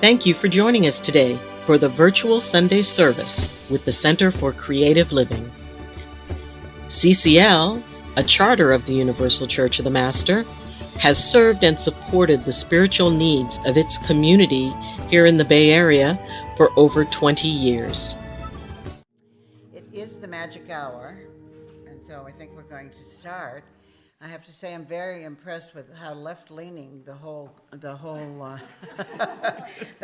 Thank you for joining us today for the virtual Sunday service with the Center for Creative Living. CCL, a charter of the Universal Church of the Master, has served and supported the spiritual needs of its community here in the Bay Area for over 20 years. It is the magic hour, and so I think we're going to start. I have to say I'm very impressed with how left-leaning the whole the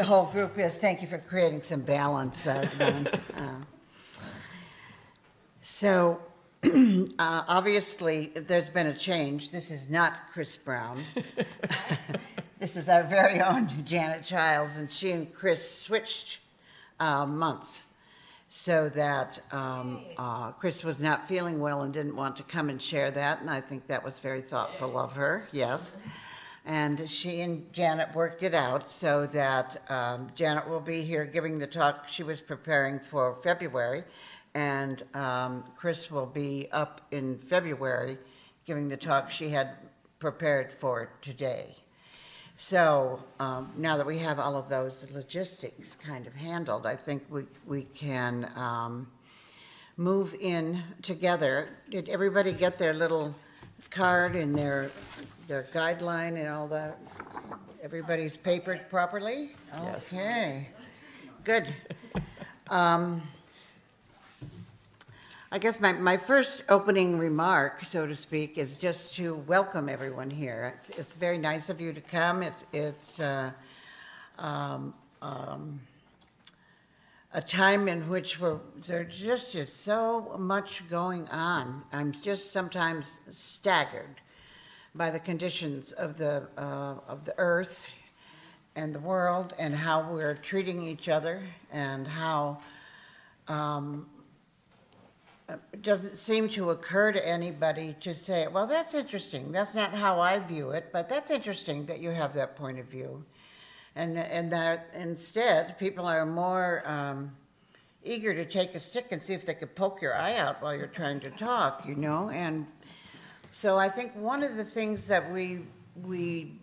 whole group is. Thank you for creating some balance, Don. So obviously there's been a change. This is not Chris Brown. This is our very own Janet Childs, and she and Chris switched months. So that Chris was not feeling well and didn't want to come and share that, and I think that was very thoughtful of her, yes. And she and Janet worked it out so that Janet will be here giving the talk she was preparing for February, and Chris will be up in February giving the talk she had prepared for today. So now that we have all of those logistics kind of handled, I think we can move in together. Did everybody get their little card and their guideline and all that? Everybody's papered properly? Yes. Okay, good. I guess my first opening remark, so to speak, is just to welcome everyone here. It's very nice of you to come. It's a time in which there's just so much going on. I'm just sometimes staggered by the conditions of the earth and the world and how we're treating each other and how it doesn't seem to occur to anybody to say, well, that's interesting. That's not how I view it, but that's interesting that you have that point of view. And that instead, people are more eager to take a stick and see if they could poke your eye out while you're trying to talk, you know? And so I think one of the things that we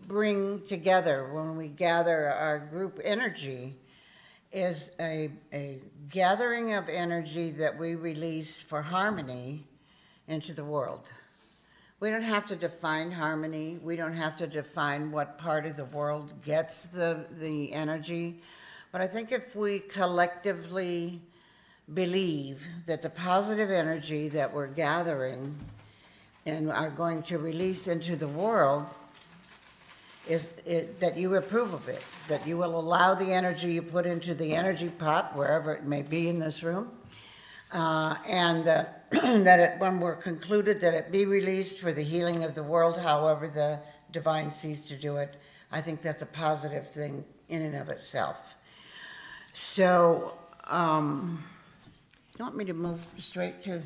bring together when we gather our group energy is a gathering of energy that we release for harmony into the world. We don't have to define harmony. We don't have to define what part of the world gets the energy. But I think if we collectively believe that the positive energy that we're gathering and are going to release into the world that you approve of it, that you will allow the energy you put into the energy pot, wherever it may be in this room, and that when we're concluded, that it be released for the healing of the world, however the divine sees to do it. I think that's a positive thing in and of itself. So, you want me to move straight to?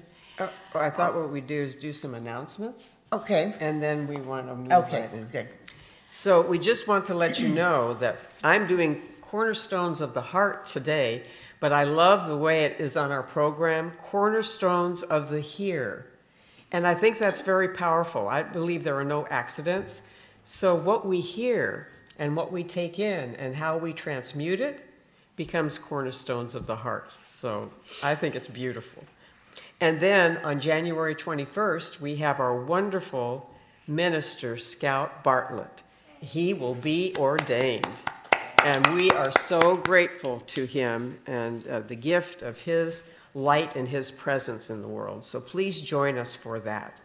I thought what we'd do is do some announcements. Okay. And then we want to move Okay, right in. good. So we just want to let you know that I'm doing Cornerstones of the Heart today, but I love the way it is on our program, Cornerstones of the Here. And I think that's very powerful. I believe there are no accidents. So what we hear and what we take in and how we transmute it becomes Cornerstones of the Heart. So I think it's beautiful. And then on January 21st, we have our wonderful minister, Scout Bartlett. He will be ordained. And we are so grateful to him and the gift of his light and his presence in the world. So please join us for that.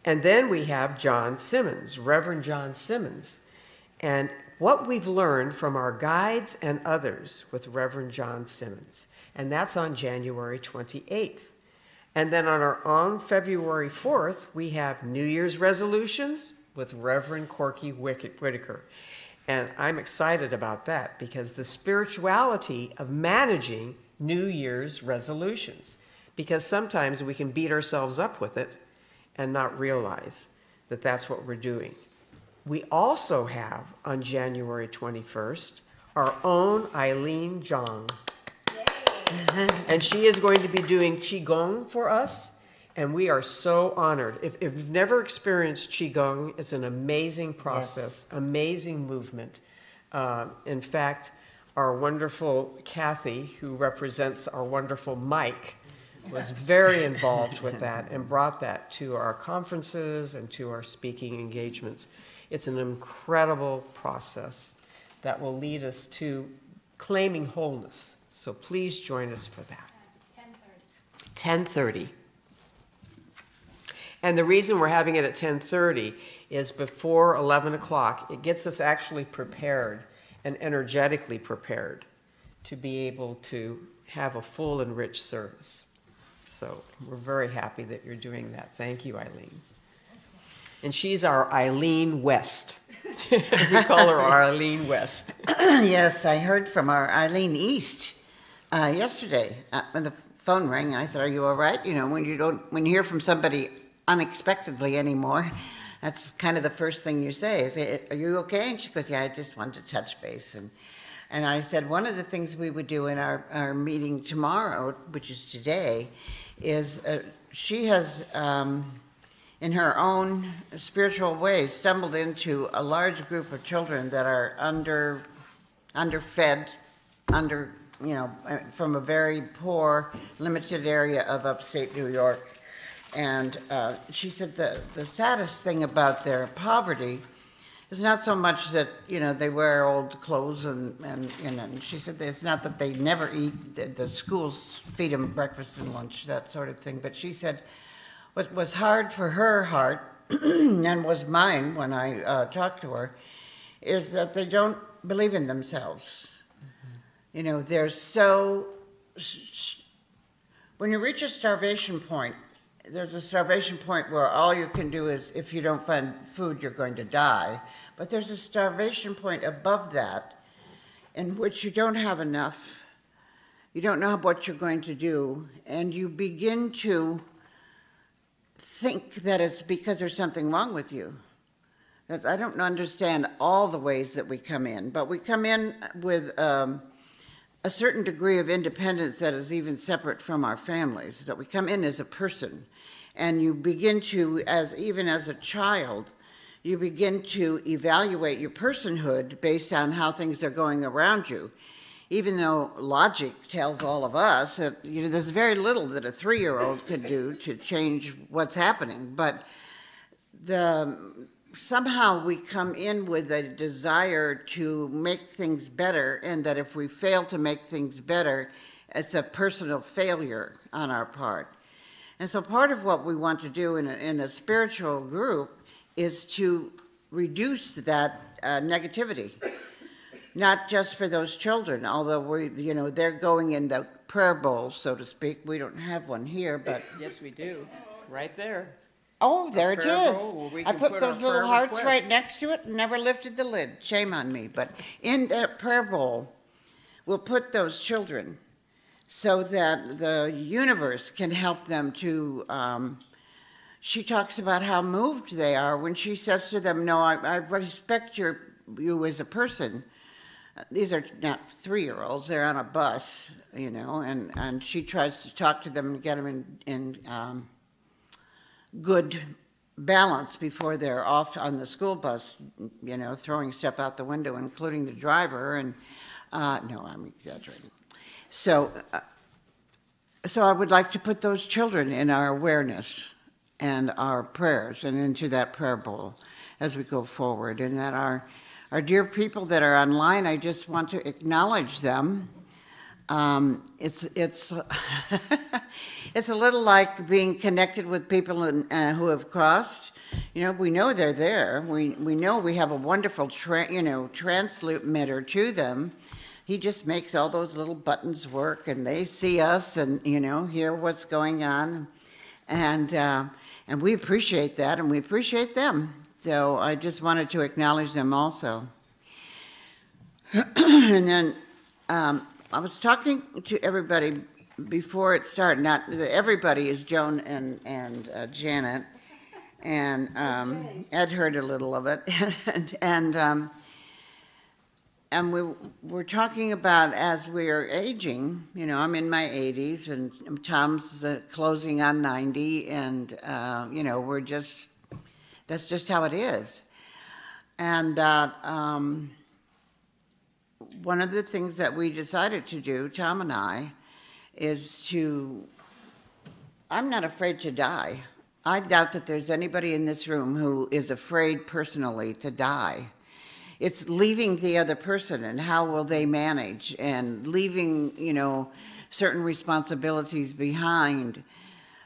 And then we have John Simmons, Reverend John Simmons. And what we've learned from our guides and others with Reverend John Simmons. And that's on January 28th. And then on February 4th, we have New Year's resolutions with Reverend Corky Whitaker. And I'm excited about that because the spirituality of managing New Year's resolutions, because sometimes we can beat ourselves up with it and not realize that that's what we're doing. We also have on January 21st our own Eileen Zhang. And she is going to be doing Qigong for us, and we are so honored. If you've never experienced Qigong, it's an amazing process, yes. Amazing movement. In fact, our wonderful Kathy, who represents our wonderful Mike, was very involved with that and brought that to our conferences and to our speaking engagements. It's an incredible process that will lead us to claiming wholeness. So please join us for that. 10:30. And the reason we're having it at 10:30 is before 11 o'clock. It gets us actually prepared and energetically prepared to be able to have a full and rich service. So we're very happy that you're doing that. Thank you, Eileen. And she's our Eileen West. We call her our Eileen West. Yes, I heard from our Eileen East yesterday when the phone rang, and I said, "Are you all right?" You know, when you hear from somebody unexpectedly anymore, that's kind of the first thing you say is, "Are you okay?" And she goes, "Yeah, I just wanted to touch base." And I said, one of the things we would do in our meeting tomorrow, which is today, is she has, in her own spiritual way, stumbled into a large group of children that are underfed, from a very poor, limited area of upstate New York. And she said the saddest thing about their poverty is not so much that, they wear old clothes and she said it's not that they never eat, the schools feed them breakfast and lunch, that sort of thing. But she said what was hard for her heart, and was mine when I talked to her, is that they don't believe in themselves. They're so, when you reach a starvation point, there's a starvation point where all you can do is, if you don't find food, you're going to die. But there's a starvation point above that in which you don't have enough. You don't know what you're going to do, and you begin to think that it's because there's something wrong with you. I don't understand all the ways that we come in, but we come in with a certain degree of independence that is even separate from our families, that we come in as a person. And you begin to, even as a child, you begin to evaluate your personhood based on how things are going around you. Even though logic tells all of us that there's very little that a 3-year-old could do to change what's happening, but somehow we come in with a desire to make things better, and that if we fail to make things better, it's a personal failure on our part. And so part of what we want to do in a spiritual group is to reduce that negativity, not just for those children, although they're going in the prayer bowl, so to speak. We don't have one here, but Yes, we do. Right there. oh, there it prayer is. bowl where we I can put put those our little prayer hearts right requests. next to it and never lifted the lid. Shame on me. But in that prayer bowl, we'll put those children so that the universe can help them to, she talks about how moved they are when she says to them, "No, I respect you as a person." These are not 3-year-olds, they're on a bus, and she tries to talk to them and get them in good balance before they're off on the school bus, throwing stuff out the window, including the driver, and no, I'm exaggerating. So I would like to put those children in our awareness and our prayers and into that prayer bowl as we go forward, and that our dear people that are online, I just want to acknowledge them. It's it's a little like being connected with people who have crossed. We know they're there. We know we have a wonderful translator to them. He just makes all those little buttons work, and they see us and hear what's going on, and we appreciate that, and we appreciate them. So I just wanted to acknowledge them also. And then I was talking to everybody before it started. Not everybody is Joan and Janet, and Ed heard a little of it, and we were talking about as we are aging. I'm in my 80s, and Tom's closing on 90, and that's just how it is, and that one of the things that we decided to do, Tom and I, is I'm not afraid to die. I doubt that there's anybody in this room who is afraid personally to die. It's leaving the other person and how will they manage, and leaving, certain responsibilities behind.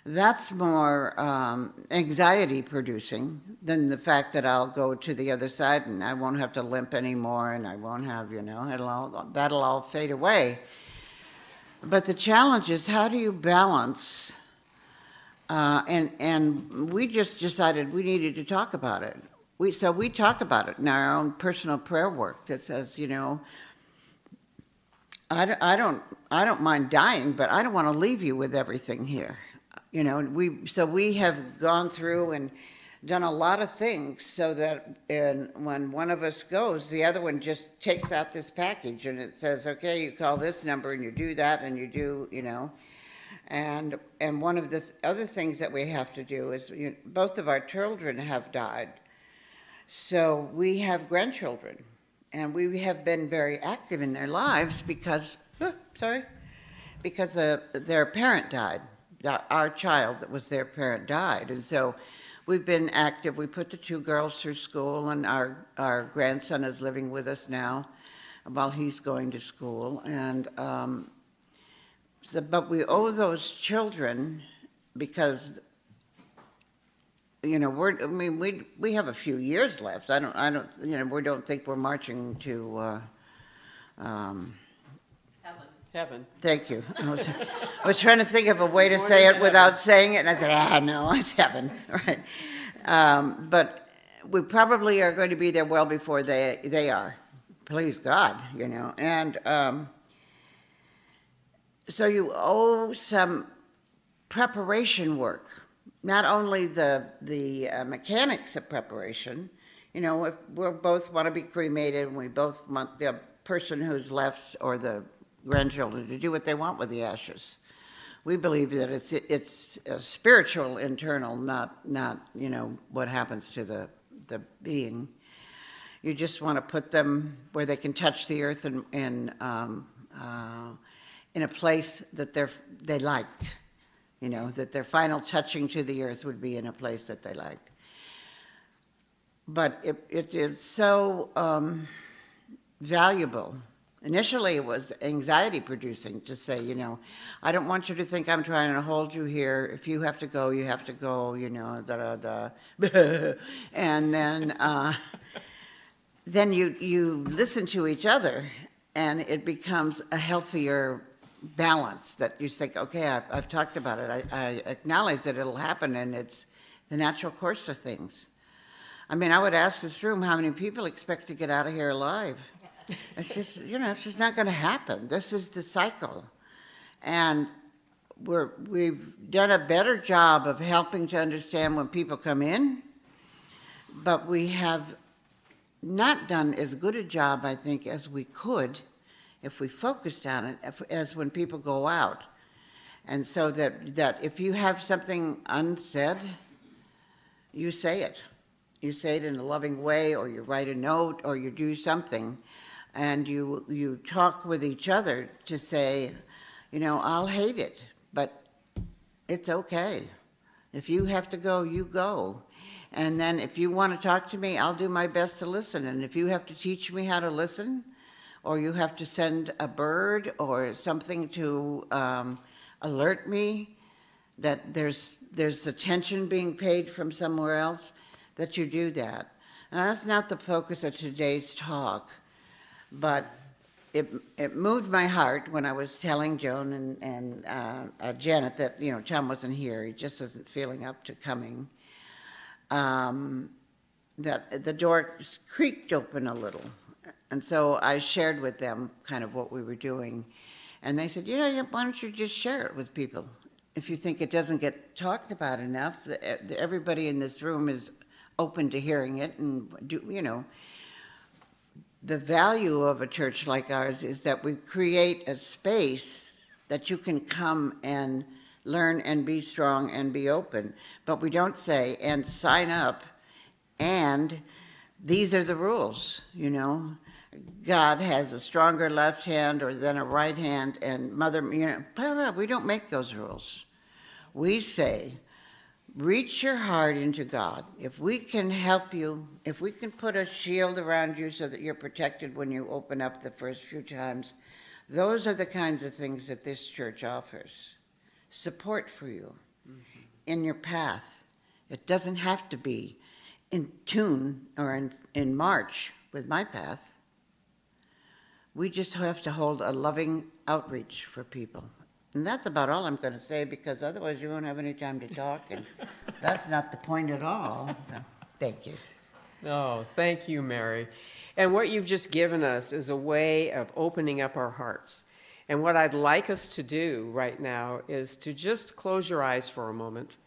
That's more anxiety producing than the fact that I'll go to the other side and I won't have to limp anymore, and I won't have, that'll all fade away. But the challenge is, how do you balance? And we just decided we needed to talk about it. So we talk about it in our own personal prayer work that says, I don't mind dying, but I don't want to leave you with everything here. We have gone through and done a lot of things so that when one of us goes, the other one just takes out this package and it says, okay, you call this number and you do that and you do, And one of the other things that we have to do is, both of our children have died. So we have grandchildren, and we have been very active in their lives because their parent died. Our child that was their parent died. And so we've been active. We put the 2 girls through school, and our grandson is living with us now while he's going to school. And but we owe those children because, we have a few years left. We don't think we're marching to Heaven. Thank you. I was trying to think of a way to say it without saying it, and I said, no, it's heaven, right? But we probably are going to be there well before they are. Please God, and so you owe some preparation work, not only the mechanics of preparation. If we both want to be cremated and we both want the person who's left or the grandchildren to do what they want with the ashes. We believe that it's a spiritual internal, not what happens to the being. You just want to put them where they can touch the earth and in a place that they liked. That their final touching to the earth would be in a place that they liked. But it is so valuable. Initially, it was anxiety producing to say, I don't want you to think I'm trying to hold you here. If you have to go, you have to go, And then you listen to each other, and it becomes a healthier balance that you think, okay, I've talked about it. I acknowledge that it'll happen, and it's the natural course of things. I would ask this room how many people expect to get out of here alive. It's just, it's just not going to happen. This is the cycle. And we've done a better job of helping to understand when people come in, but we have not done as good a job, I think, as we could if we focused on it as when people go out. And so that if you have something unsaid, you say it. You say it in a loving way, or you write a note, or you do something. And you talk with each other to say, I'll hate it, but it's okay. If you have to go, you go. And then if you want to talk to me, I'll do my best to listen. And if you have to teach me how to listen, or you have to send a bird or something to alert me that there's attention being paid from somewhere else, that you do that. And that's not the focus of today's talk. But it moved my heart when I was telling Joan and Janet that, Tom wasn't here. He just wasn't feeling up to coming. That the door creaked open a little. And so I shared with them kind of what we were doing. And they said, why don't you just share it with people? If you think it doesn't get talked about enough, everybody in this room is open to hearing it and the value of a church like ours is that we create a space that you can come and learn and be strong and be open. But we don't say, and sign up, and these are the rules, God has a stronger left hand or than a right hand, and Mother, we don't make those rules. We say, reach your heart into God. If we can help you, if we can put a shield around you so that you're protected when you open up the first few times, those are the kinds of things that this church offers. Support for you in your path. It doesn't have to be in tune or in march with my path. We just have to hold a loving outreach for people. And that's about all I'm going to say, because otherwise you won't have any time to talk, and that's not the point at all. So, thank you. Oh, thank you, Mary. And what you've just given us is a way of opening up our hearts. And what I'd like us to do right now is to just close your eyes for a moment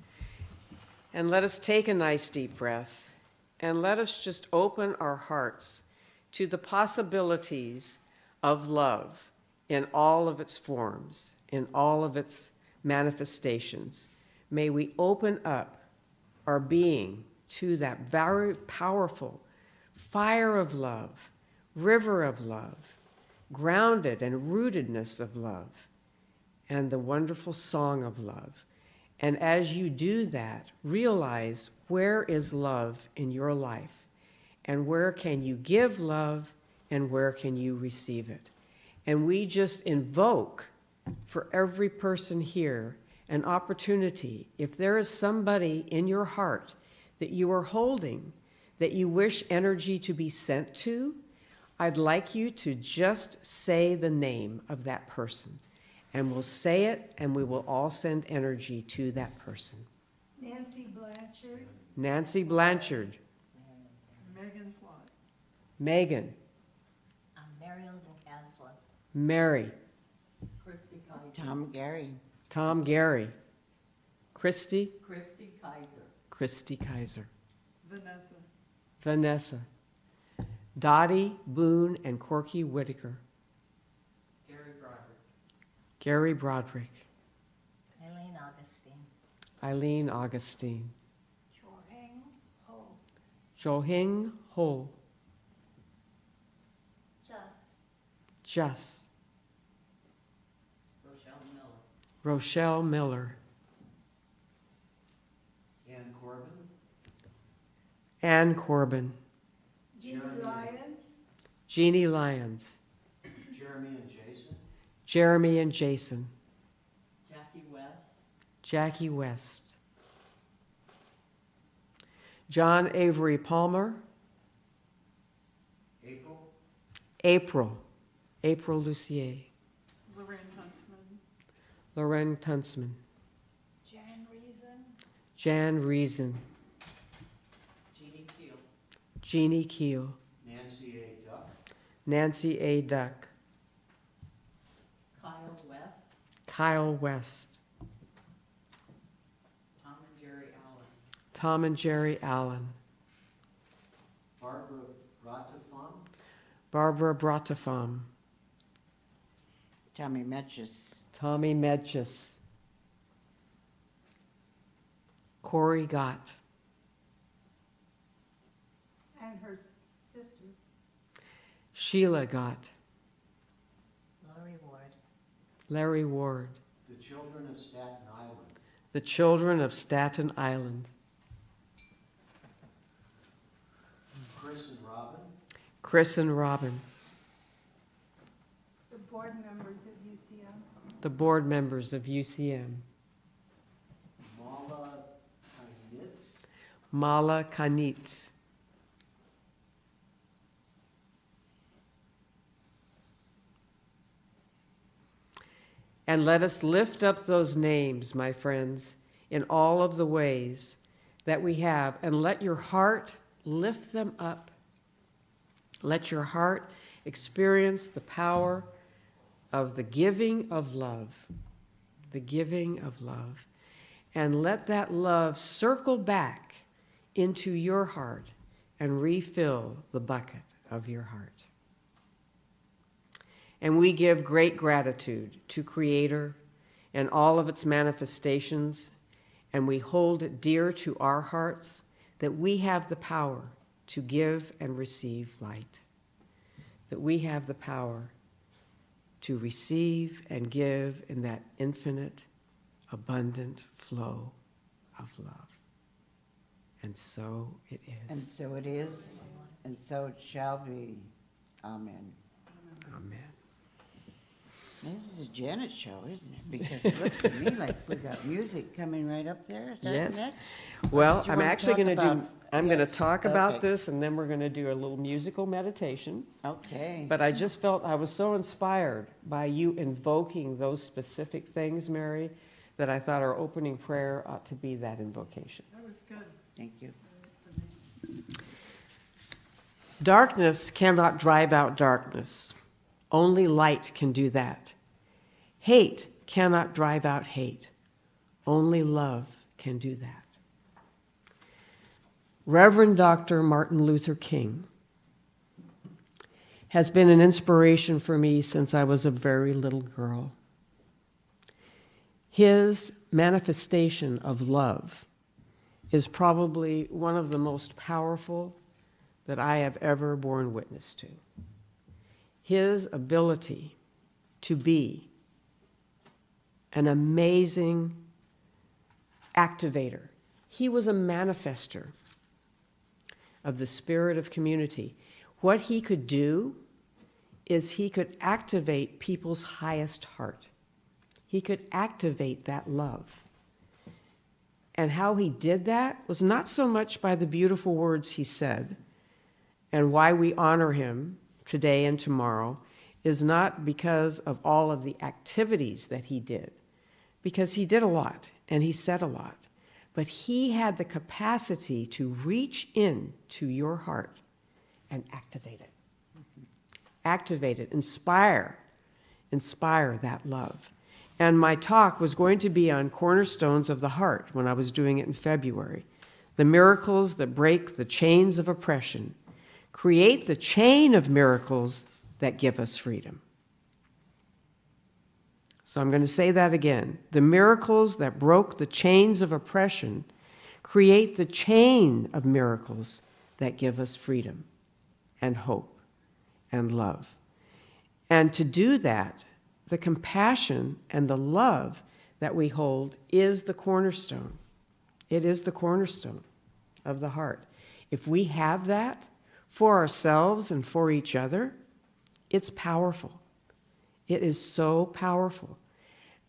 and let us take a nice deep breath and let us just open our hearts to the possibilities of love in all of its forms, in all of its manifestations. May we open up our being to that very powerful fire of love, river of love, grounded and rootedness of love, and the wonderful song of love. And as you do that, realize where is love in your life, and where can you give love, and where can you receive it. And we just invoke for every person here an opportunity. If there is somebody in your heart that you are holding, that you wish energy to be sent to, I'd like you to just say the name of that person. And we'll say it, and we will all send energy to that person. Nancy Blanchard. Nancy Blanchard. Megan Flood. Megan. Mariel McCaslin. Mary. Christy Kaiser. Tom Gary. Tom Gary. Christy. Christy Kaiser. Christy Kaiser. Vanessa. Vanessa. Dottie Boone and Corky Whitaker. Gary Broderick. Gary Broderick. Eileen Augustine. Eileen Augustine. Chor-Heng Ho. Johing Ho. Jess. Rochelle Miller. Rochelle Miller. Ann Corbin. Ann Corbin. Jeannie Lyons. Jeannie Lyons. Jeremy and Jason. Jeremy and Jason. Jackie West. Jackie West. John Avery Palmer. April. April. April Lucier. Lorraine Huntsman. Loren Tuntzman. Jan Reason. Jan Reason. Jeannie Keel. Jeannie Keel. Nancy A. Duck. Nancy A. Duck. Kyle West. Kyle West. Tom and Jerry Allen. Tom and Jerry Allen. Barbara Ratafon. Barbara Bratafam. Tommy Metches. Tommy Medchus. Corey Gott. And her sister. Sheila Gott. Laurie Ward. Larry Ward. The Children of Staten Island. The Children of Staten Island. Chris and Robin. Chris and Robin. The board members of UCM. The board members of UCM. Mala Knitz. Mala Kanitz. And let us lift up those names, my friends, in all of the ways that we have, and let your heart lift them up. Let your heart experience the power of the giving of love, the giving of love, and let that love circle back into your heart and refill the bucket of your heart. And we give great gratitude to Creator and all of its manifestations, and we hold it dear to our hearts that we have the power to give and receive light. that we have the power to receive and give in that infinite, abundant flow of love. And so it And is. so it is, and so it shall be. Amen. Amen. This is a Janet show, isn't it? Because it looks to me like we got music coming right up there. Is that Yes. next? Well, did you I'm wanna actually talk going to do, about- I'm going to Yes, talk about okay. this, and then we're going to do a little musical meditation. Okay. But I just felt I was so inspired by you invoking those specific things, Mary, that I thought our opening prayer ought to be that invocation. That was good. Thank you. Darkness cannot drive out darkness. Only light can do that. Hate cannot drive out hate. Only love can do that. Reverend Dr. Martin Luther King has been an inspiration for me since I was a very little girl. His manifestation of love is probably one of the most powerful that I have ever borne witness to. His ability to be an amazing activator. He was a manifester of the spirit of community. What he could do is he could activate people's highest heart. He could activate that love. And how he did that was not so much by the beautiful words he said, and why we honor him today and tomorrow is not because of all of the activities that he did, because he did a lot and he said a lot, but he had the capacity to reach in to your heart and activate it. Activate it, inspire that love. And my talk was going to be on cornerstones of the heart when I was doing it in February. The miracles that break the chains of oppression, create the chain of miracles that give us freedom. So I'm going to say that again. The miracles that broke the chains of oppression create the chain of miracles that give us freedom and hope and love. And to do that, the compassion and the love that we hold is the cornerstone. It is the cornerstone of the heart. If we have that for ourselves and for each other, it's powerful. It is so powerful.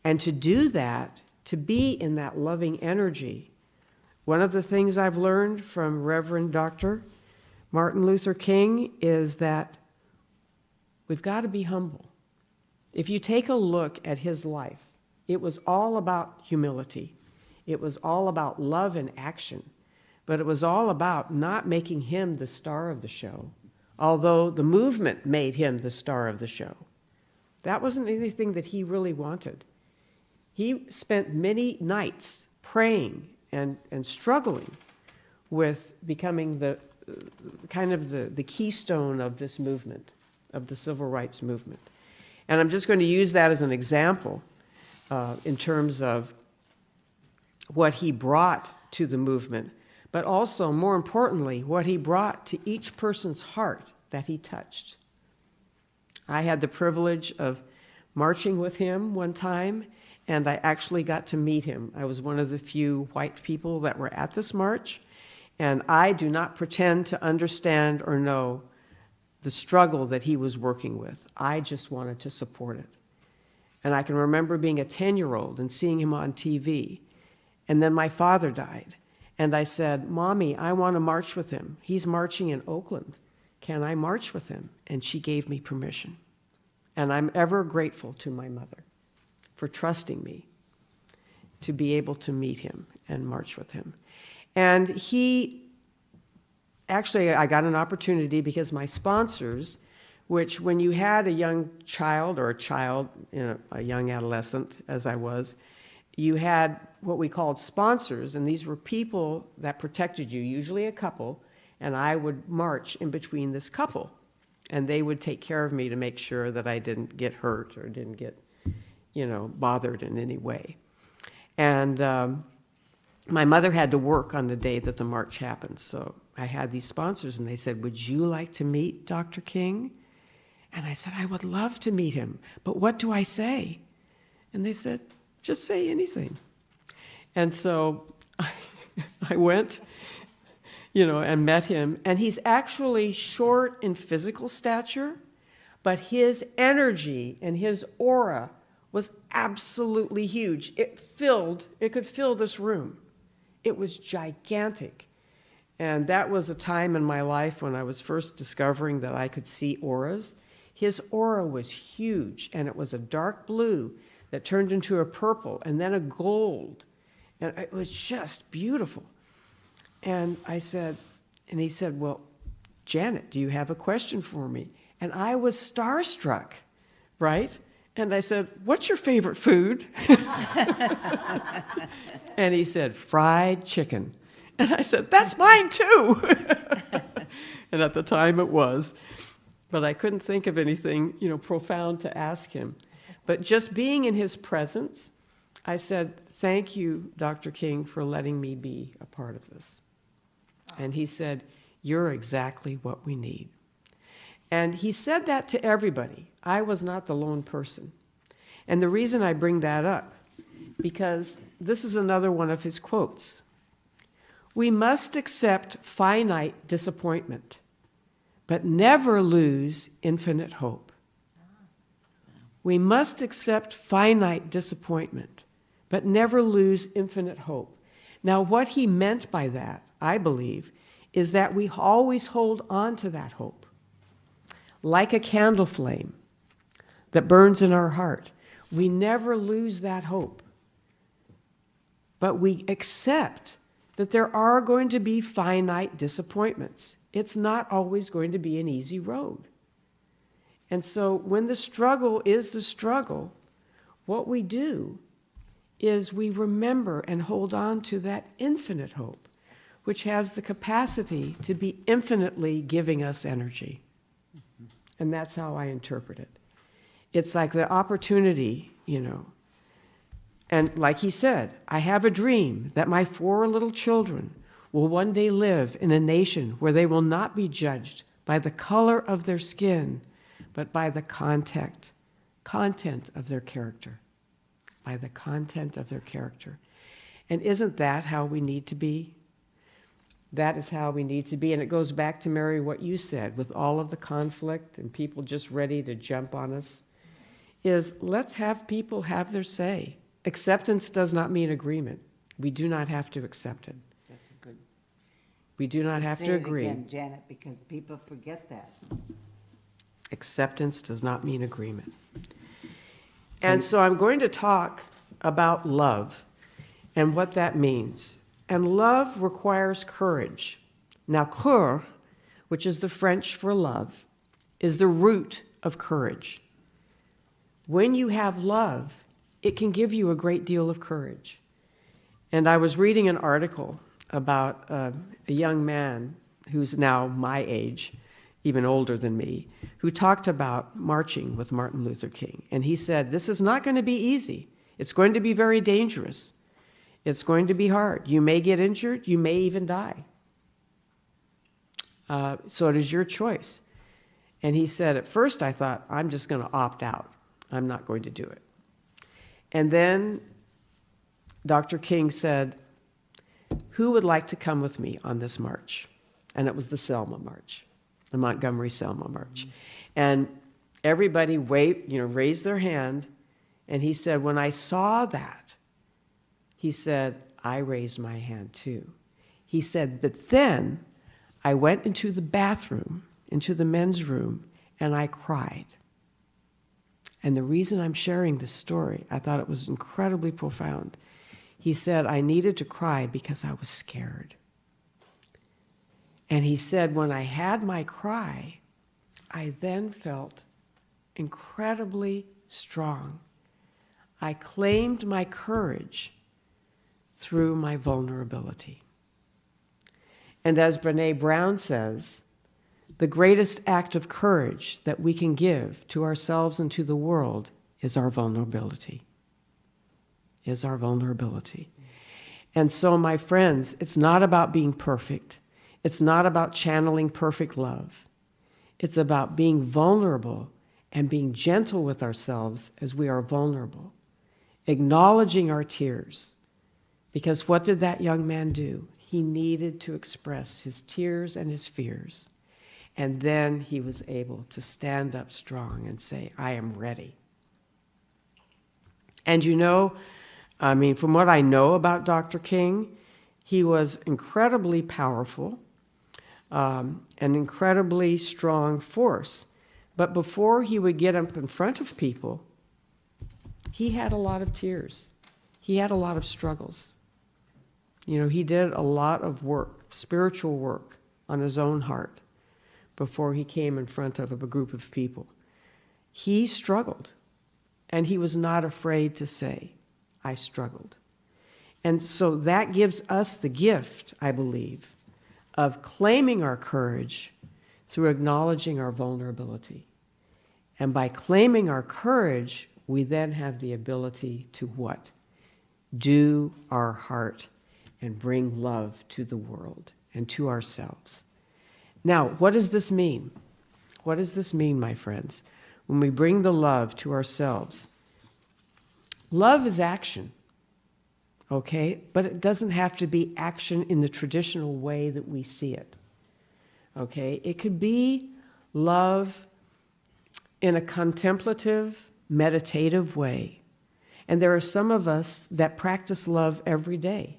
And to do that, to be in that loving energy, one of the things I've learned from Reverend Dr. Martin Luther King is that we've got to be humble. If you take a look at his life, it was all about humility. It was all about love and action. But it was all about not making him the star of the show, although the movement made him the star of the show. That wasn't anything that he really wanted. He spent many nights praying and struggling with becoming the keystone of this movement, of the civil rights movement. And I'm just going to use that as an example in terms of what he brought to the movement, but also, more importantly, what he brought to each person's heart that he touched. I had the privilege of marching with him one time, and I actually got to meet him. I was one of the few white people that were at this march, and I do not pretend to understand or know the struggle that he was working with. I just wanted to support it. And I can remember being a 10-year-old and seeing him on TV. And then my father died. And I said, "Mommy, I want to march with him. He's marching in Oakland. Can I march with him?" And she gave me permission. And I'm ever grateful to my mother for trusting me to be able to meet him and march with him. And actually, I got an opportunity because my sponsors, which when you had a young child or a young adolescent, as I was, you had what we called sponsors, and these were people that protected you, usually a couple, and I would march in between this couple, and they would take care of me to make sure that I didn't get hurt or didn't get, bothered in any way. And my mother had to work on the day that the march happened, so I had these sponsors, and they said, "Would you like to meet Dr. King?" And I said, I would love to meet him, but what do I say? And they said, just say anything. And so I went, and met him. And he's actually short in physical stature, but his energy and his aura was absolutely huge. It could fill this room. It was gigantic. And that was a time in my life when I was first discovering that I could see auras. His aura was huge, and it was a dark blue that turned into a purple and then a gold. And it was just beautiful. And he said, well, Janet, do you have a question for me? And I was starstruck, right? And I said, what's your favorite food? And he said, fried chicken. And I said, that's mine too. And at the time it was. But I couldn't think of anything, profound to ask him. But just being in his presence, I said, thank you, Dr. King, for letting me be a part of this. And he said, you're exactly what we need. And he said that to everybody. I was not the lone person. And the reason I bring that up, because this is another one of his quotes. We must accept finite disappointment, but never lose infinite hope. We must accept finite disappointment, but never lose infinite hope. Now, what he meant by that, I believe, is that we always hold on to that hope. Like a candle flame that burns in our heart, we never lose that hope. But we accept that there are going to be finite disappointments. It's not always going to be an easy road. And so when the struggle is the struggle, what we do is we remember and hold on to that infinite hope, which has the capacity to be infinitely giving us energy. And that's how I interpret it. It's like the opportunity, And like he said, I have a dream that my 4 little children will one day live in a nation where they will not be judged by the color of their skin, but by the content of their character. By the content of their character. And isn't that how we need to be? That is how we need to be. And it goes back to, Mary, what you said, with all of the conflict and people just ready to jump on us, is let's have people have their say. Acceptance does not mean agreement. We do not have to accept it. That's a good. We do not have Say to it agree. again, Janet, because people forget that. Acceptance does not mean agreement. And so I'm going to talk about love and what that means. And love requires courage. Now, cœur, which is the French for love, is the root of courage. When you have love, it can give you a great deal of courage. And I was reading an article about a young man who's now my age, even older than me, who talked about marching with Martin Luther King. And he said, this is not going to be easy. It's going to be very dangerous. It's going to be hard. You may get injured. You may even die. So it is your choice. And he said, at first I thought, I'm just going to opt out. I'm not going to do it. And then Dr. King said, who would like to come with me on this march? And it was the Selma March, the Montgomery Selma March. And everybody raised their hand. And he said, when I saw that, he said, I raised my hand too. He said, but then I went into the bathroom, into the men's room, and I cried. And the reason I'm sharing this story, I thought it was incredibly profound. He said, I needed to cry because I was scared. And he said, when I had my cry, I then felt incredibly strong. I claimed my courage through my vulnerability. And as Brené Brown says, the greatest act of courage that we can give to ourselves and to the world is our vulnerability. Is our vulnerability. And so, my friends, it's not about being perfect. It's not about channeling perfect love. It's about being vulnerable and being gentle with ourselves as we are vulnerable, acknowledging our tears. Because what did that young man do? He needed to express his tears and his fears. And then he was able to stand up strong and say, I am ready. And you know, I mean, from what I know about Dr. King, he was incredibly powerful, an incredibly strong force. But before he would get up in front of people, he had a lot of tears. He had a lot of struggles. You know, he did a lot of work, spiritual work, on his own heart before he came in front of a group of people. He struggled, and he was not afraid to say, I struggled. And so that gives us the gift, I believe, of claiming our courage through acknowledging our vulnerability. And by claiming our courage, we then have the ability to what? Do our heart and bring love to the world and to ourselves. Now, what does this mean? What does this mean, my friends? When we bring the love to ourselves, love is action, okay? But it doesn't have to be action in the traditional way that we see it, okay? It could be love in a contemplative, meditative way. And there are some of us that practice love every day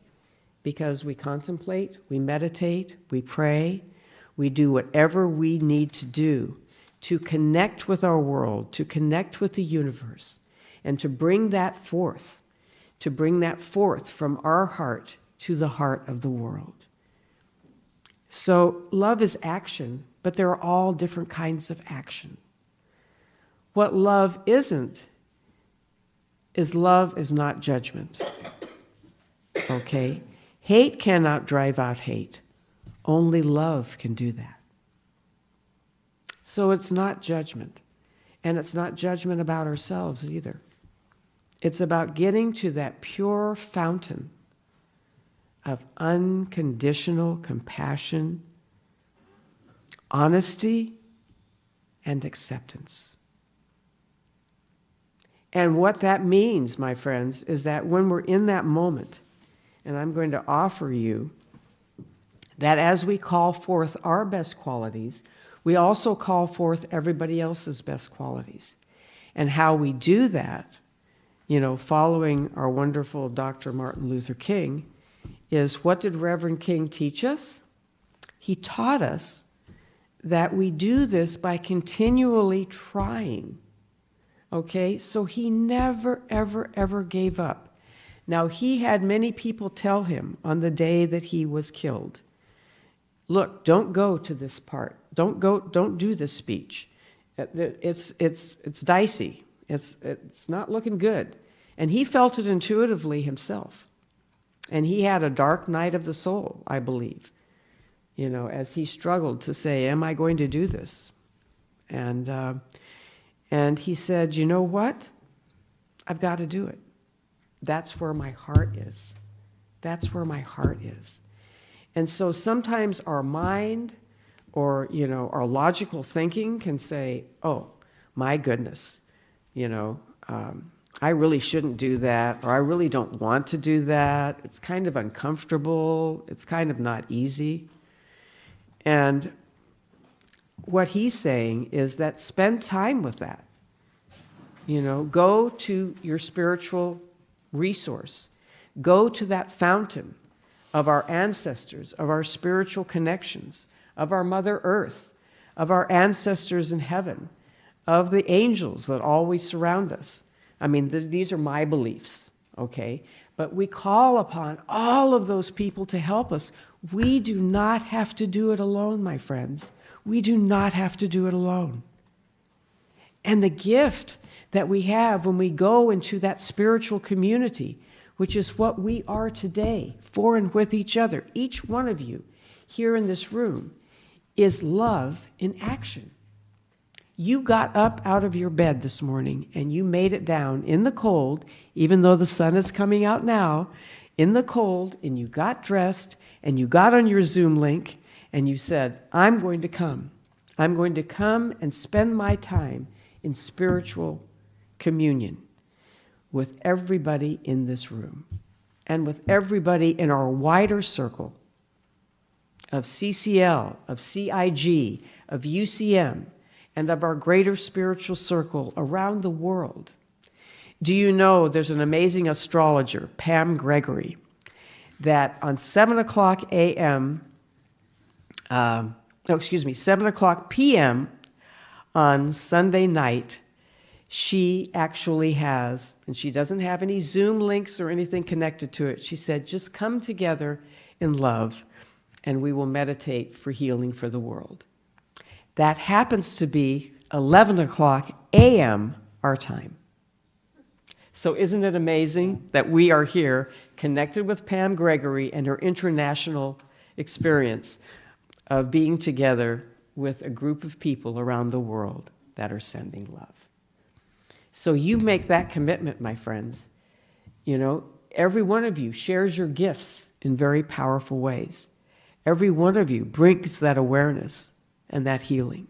because we contemplate, we meditate, we pray, we do whatever we need to do to connect with our world, to connect with the universe, and to bring that forth from our heart to the heart of the world. So love is action, but there are all different kinds of action. What love isn't is love is not judgment. Okay? Hate cannot drive out hate. Only love can do that. So it's not judgment. And it's not judgment about ourselves either. It's about getting to that pure fountain of unconditional compassion, honesty, and acceptance. And what that means, my friends, is that when we're in that moment, and I'm going to offer you that as we call forth our best qualities, we also call forth everybody else's best qualities. And how we do that, you know, following our wonderful Dr. Martin Luther King, is what did Reverend King teach us? He taught us that we do this by continually trying. Okay, so he never, ever, ever gave up. Now, he had many people tell him on the day that he was killed, look, don't go to this part. Don't do this speech. It's dicey. It's not looking good. And he felt it intuitively himself. And he had a dark night of the soul, I believe, you know, as he struggled to say, am I going to do this? And he said, you know what? I've got to do it. That's where my heart is. That's where my heart is. And so sometimes our mind or, you know, our logical thinking can say, oh, my goodness, you know, I really shouldn't do that, or I really don't want to do that. It's kind of uncomfortable. It's kind of not easy. And what he's saying is that spend time with that. You know, go to your spiritual resource. Go to that fountain of our ancestors, of our spiritual connections, of our Mother Earth, of our ancestors in heaven, of the angels that always surround us. I mean, these are my beliefs, okay? But we call upon all of those people to help us. We do not have to do it alone, my friends. We do not have to do it alone. And the gift that we have when we go into that spiritual community, which is what we are today, for and with each other, each one of you here in this room, is love in action. You got up out of your bed this morning and you made it down in the cold, even though the sun is coming out now, in the cold, and you got dressed and you got on your Zoom link and you said, I'm going to come. I'm going to come and spend my time in spiritual communion with everybody in this room and with everybody in our wider circle of CCL, of CIG, of UCM, and of our greater spiritual circle around the world. Do you know there's an amazing astrologer, Pam Gregory, that on 7 o'clock a.m., 7 o'clock p.m. on Sunday night, she actually has, and she doesn't have any Zoom links or anything connected to it, she said, just come together in love and we will meditate for healing for the world. That happens to be 11 o'clock a.m. our time. So isn't it amazing that we are here connected with Pam Gregory and her international experience of being together with a group of people around the world that are sending love. So you make that commitment, my friends. You know, every one of you shares your gifts in very powerful ways. Every one of you brings that awareness and that healing.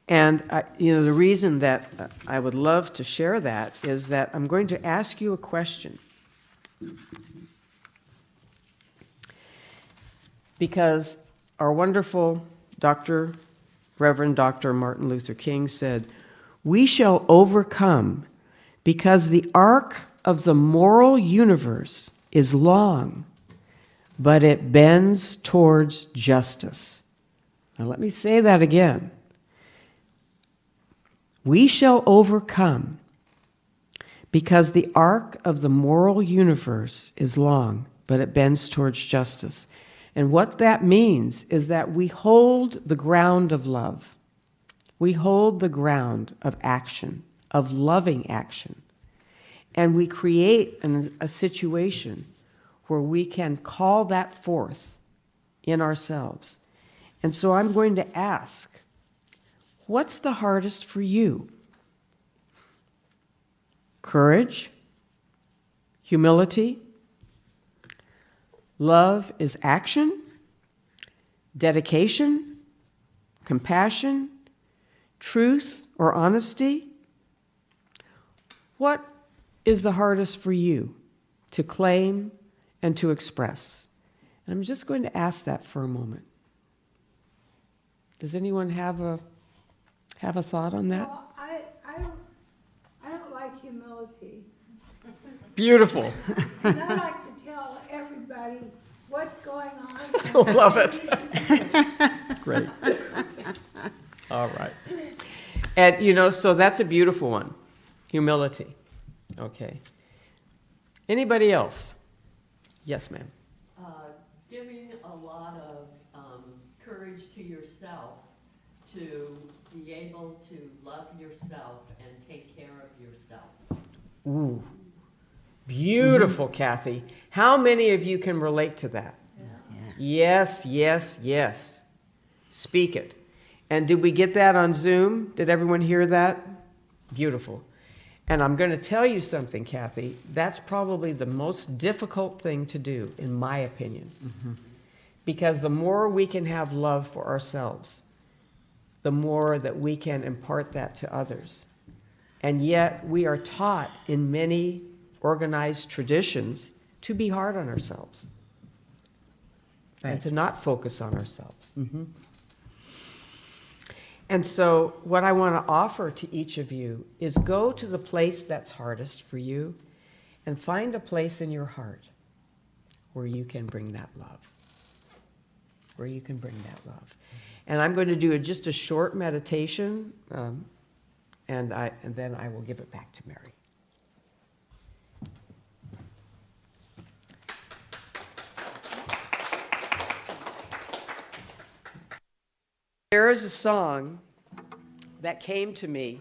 And the reason that I would love to share that is that I'm going to ask you a question. Because our wonderful Reverend Dr. Martin Luther King said, "We shall overcome because the arc of the moral universe is long, but it bends towards justice." Now let me say that again. We shall overcome because the arc of the moral universe is long, but it bends towards justice. And what that means is that we hold the ground of love. We hold the ground of action, of loving action. And we create a situation where we can call that forth in ourselves. And so I'm going to ask, what's the hardest for you? Courage? Humility? Love is action? Dedication? Compassion? Truth or honesty? What is the hardest for you to claim and to express? And I'm just going to ask that for a moment. Does anyone have a thought on that? Well, I don't like humility. Beautiful. And I like to tell everybody what's going on. I love it. Great. All right. And, so that's a beautiful one. Humility. Okay. Anybody else? Yes, ma'am. Giving a lot of courage to yourself to be able to love yourself and take care of yourself. Ooh. Beautiful, Kathy. How many of you can relate to that? Yeah. Yes, yes, yes. Speak it. And did we get that on Zoom? Did everyone hear that? Beautiful. And I'm going to tell you something, Kathy. That's probably the most difficult thing to do, in my opinion. Mm-hmm. Because the more we can have love for ourselves, the more that we can impart that to others. And yet we are taught in many organized traditions to be hard on ourselves. Right. And to not focus on ourselves. Mm-hmm. And so what I want to offer to each of you is go to the place that's hardest for you and find a place in your heart where you can bring that love. Where you can bring that love. And I'm going to do just a short meditation, and then I will give it back to Mary. There is a song that came to me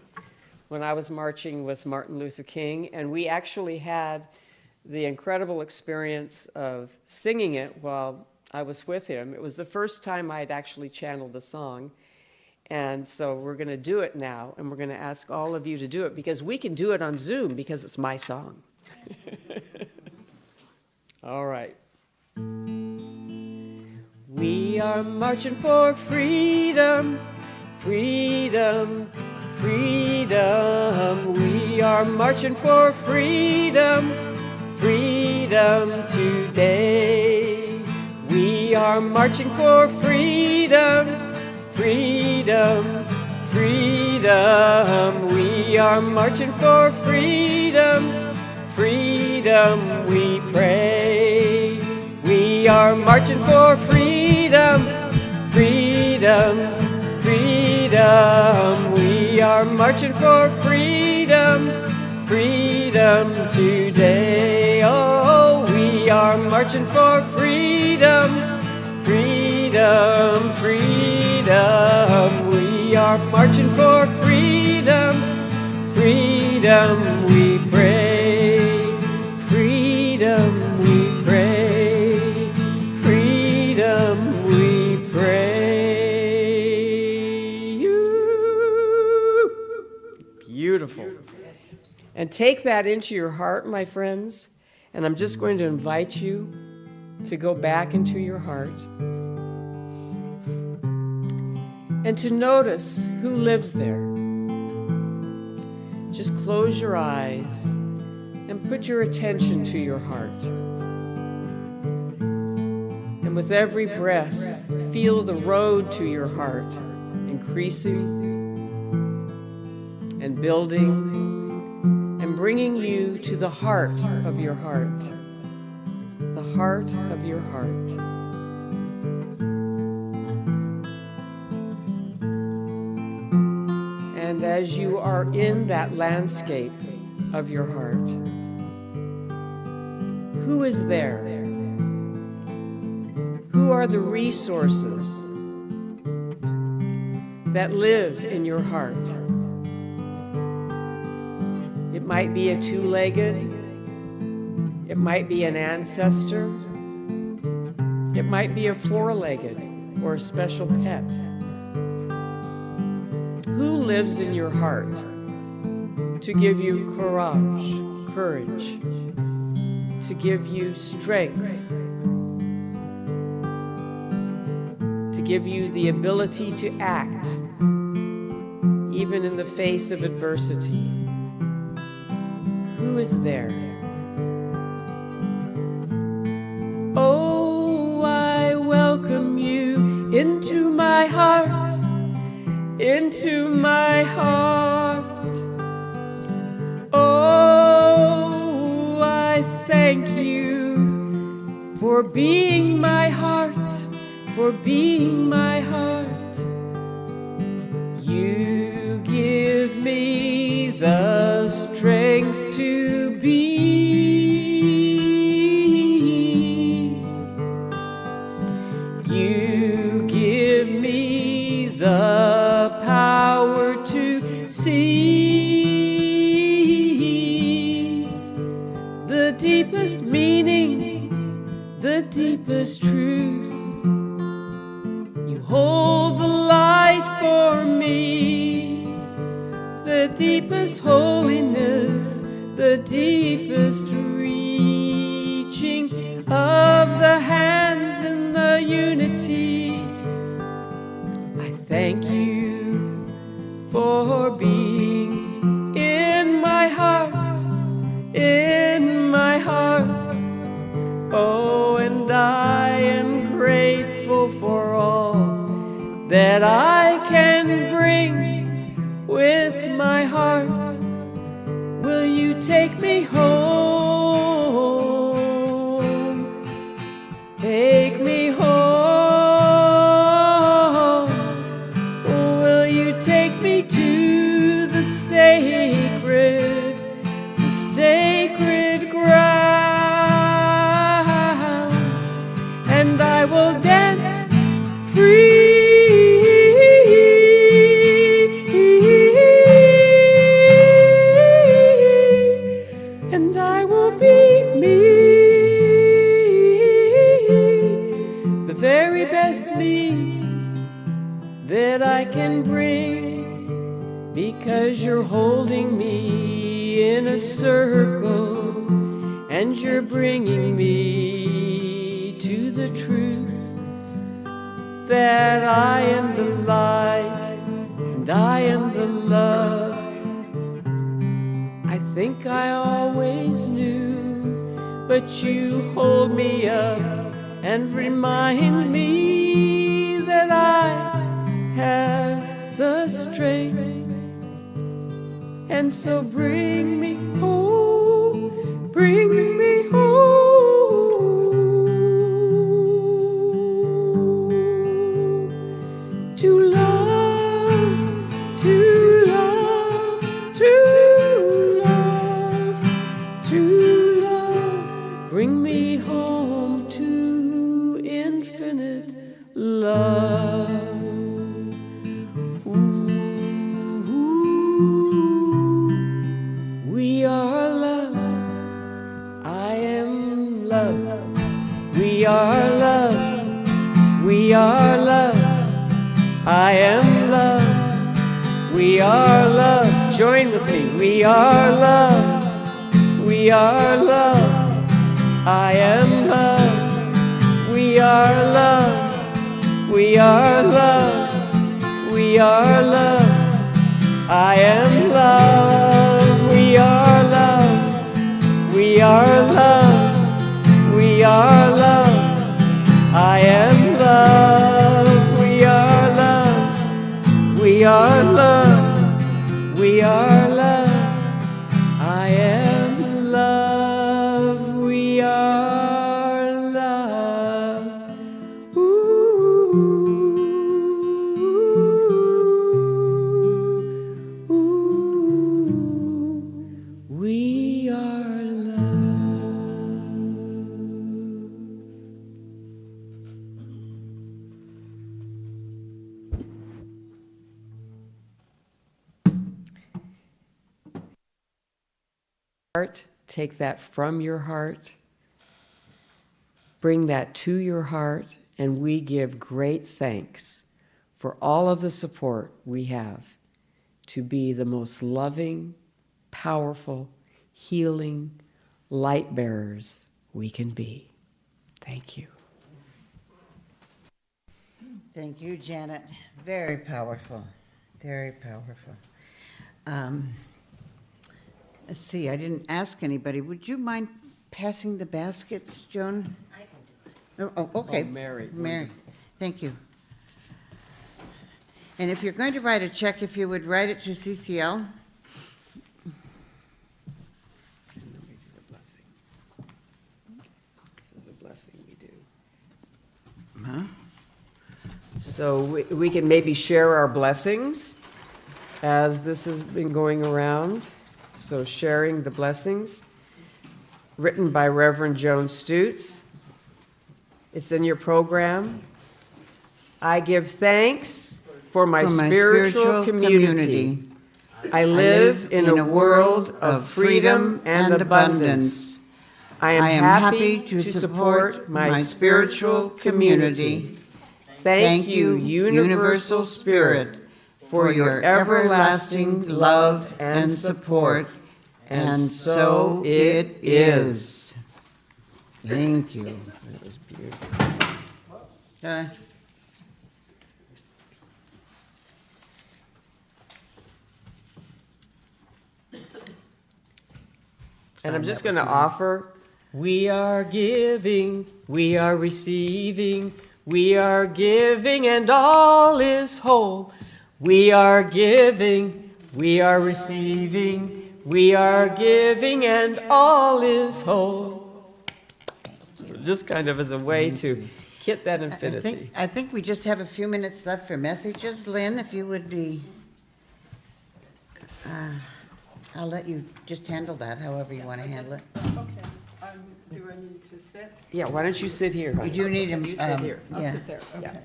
when I was marching with Martin Luther King, and we actually had the incredible experience of singing it while I was with him. It was the first time I had actually channeled a song, and so we're going to do it now, and we're going to ask all of you to do it, because we can do it on Zoom because it's my song. All right. We are marching for freedom, freedom, freedom. We are marching for freedom, freedom today. We are marching for freedom, freedom, freedom. We are marching for freedom, freedom we pray. We are marching for freedom, freedom, freedom. We are marching for freedom, freedom today. Oh, we are marching for freedom, freedom, freedom. We are marching for freedom, freedom we pray. Freedom we pray. Freedom we pray. Beautiful. And take that into your heart, my friends. And I'm just going to invite you to go back into your heart and to notice who lives there. Just close your eyes and put your attention to your heart. And with every breath, feel the road to your heart increasing and building and bringing you to the heart of your heart, the heart of your heart. And as you are in that landscape of your heart, who is there? Who are the resources that live in your heart? It might be a two-legged, it might be an ancestor, it might be a four-legged or a special pet. Who lives in your heart to give you courage, to give you strength, to give you the ability to act, even in the face of adversity? Who is there? Oh, I welcome you into my heart, into my heart. Oh, I thank you for being my heart, for being my heart. You give me the strength to be. You give me the power to see the deepest meaning, the deepest truth. You hold the light for me, the deepest holiness, the deepest reaching of the hands in the unity. I thank you for being in my heart, in my heart. Oh, and I am grateful for all that I can bring with my heart. Will you take me home? Take me home. Will you take me to the sacred ground? And I will dance free. And I will be me, the very best me that I can bring, because you're holding me in a circle and you're bringing me to the truth that I am the light and I am the love I think I always knew, but you hold me up and remind me that I have the strength. And so bring me home, bring me home to love, to love, to love, to love. Bring me home to infinite love. We are love, I am love. We are love, we are love, I am love. We are love, join with me. We are love, we are love, I am love. We are love, we are love, we are love, I am love. We are love, we are love, we are love, I am love. We are love, we are love, we are love, I am love. We are love. We are love. Heart, take that from your heart, bring that to your heart, and we give great thanks for all of the support we have to be the most loving, powerful, healing light bearers we can be. Thank you. Thank you, Janet. Very powerful, very powerful. Let's see, I didn't ask anybody. Would you mind passing the baskets, Joan? I can do it. Oh, okay. Oh, Mary. Mary, thank you. And if you're going to write a check, if you would write it to CCL. And then we do the blessing. This is the blessing we do. Huh? So we can maybe share our blessings as this has been going around. So sharing the blessings, written by Reverend Joan Stutz. It's in your program. I give thanks for my spiritual community. I live in a world of freedom and abundance. I am happy to support my spiritual community. Thank you, Universal Spirit, for your everlasting love and support. And so it is. Thank you. That was beautiful. And I'm just going to offer, we are giving, we are receiving, we are giving, and all is whole. We are giving, we are receiving, we are giving, and all is whole. Just kind of as a way to hit that infinity. I think we just have a few minutes left for messages. Lynn, if you would be, I'll let you just handle that, however you want to handle it. Okay, do I need to sit? Yeah, why don't you sit here, honey? You do need him. You sit here. I'll Yeah. sit there, Yeah. okay.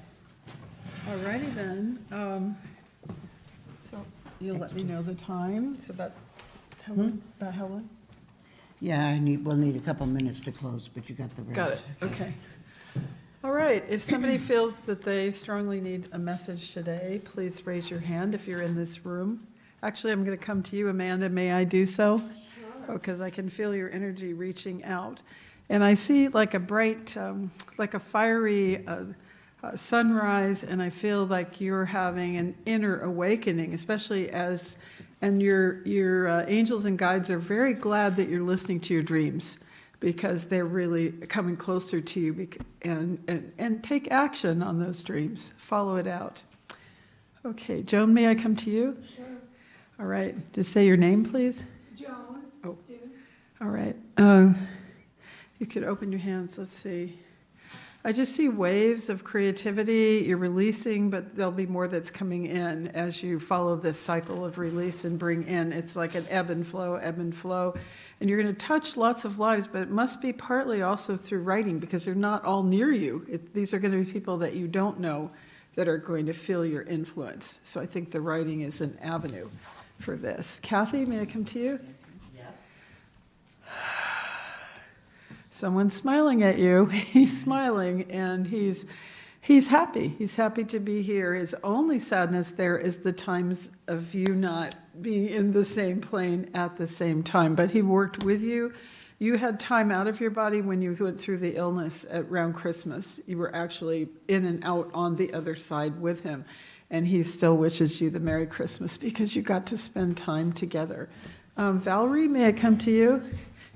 All righty then. So you'll let me know the time, so about how long? Yeah, we'll need a couple minutes to close, but you got the rest. Got it, okay. All right, if somebody feels that they strongly need a message today, please raise your hand if you're in this room. Actually, I'm going to come to you, Amanda. May I do so? Sure. Because I can feel your energy reaching out. And I see like a bright, like a fiery sunrise, and I feel like you're having an inner awakening, especially and your angels and guides are very glad that you're listening to your dreams, because they're really coming closer to you, and take action on those dreams. Follow it out. Okay, Joan, may I come to you? Sure. All right, just say your name, please. Joan, Oh. student. All right. You could open your hands. Let's see. I just see waves of creativity. You're releasing, but there'll be more that's coming in as you follow this cycle of release and bring in. It's like an ebb and flow, ebb and flow. And you're going to touch lots of lives, but it must be partly also through writing, because they're not all near you. These are going to be people that you don't know that are going to feel your influence. So I think the writing is an avenue for this. Kathy, may I come to you? Yep. Someone's smiling at you. He's smiling, and he's happy. He's happy to be here. His only sadness there is the times of you not being in the same plane at the same time. But he worked with you. You had time out of your body when you went through the illness around Christmas. You were actually in and out on the other side with him. And he still wishes you the Merry Christmas because you got to spend time together. Valerie, may I come to you?